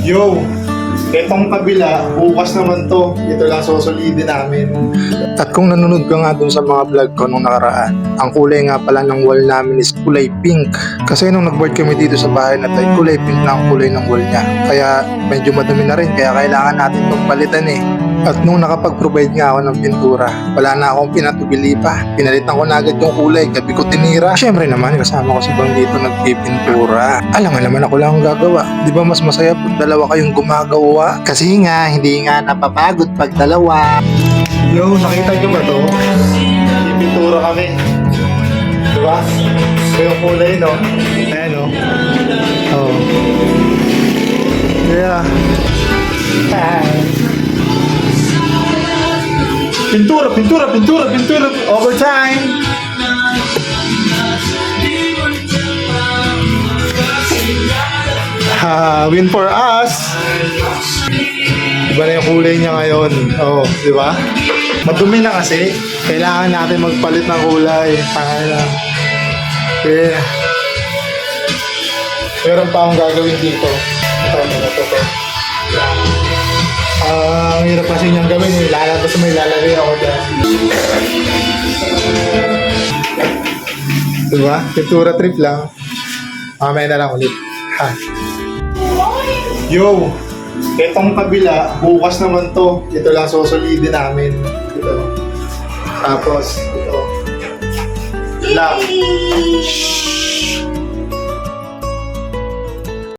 Yo, etong kabila, bukas naman to. Ito lang susulidin namin. At kung nanonood ka nga dun sa mga vlog ko nung nakaraan, ang kulay nga pala ng wall namin is kulay pink. Kasi nung nag-board kami dito sa bahay na to, kulay pink na ang kulay ng wall niya. Kaya medyo madumi na rin, kaya kailangan natin itong palitan eh. At nung nakapag-provide nga ako ng pintura, wala na akong pinatubili pa. Pinalitan ko na agad yung kulay, gabi ko tinira. Siyempre naman, kasama ko si Bang dito nagpipintura. Alam nga naman ako lang ang gagawa. Di ba mas masaya pag dalawa kayong gumagawa? Kasi nga, hindi nga napapagod pag dalawa. Yo, nakita nyo ba to? Pipintura kami. Diba? Ito yung kulay, no? Ayan, no? Oh. Yeah. Pintura, pintura, pintura, pintura. Overtime. Win for us. Iba na yung kulay niya ngayon. Oh, di ba? Madumi na kasi. Kailangan natin magpalit ng kulay. Tangina. Yeah. Meron pa akong gagawin dito. Ito. Ang hirap kasi niyang gawin. Lalabas may lalagay ako dyan. Diba? Pintura trip lang. Mamaya na lang ulit. Ha. Yo! Etong kabila, bukas naman to. Ito lang susulidin namin. Ito. Tapos, ito. Lock. Shhh!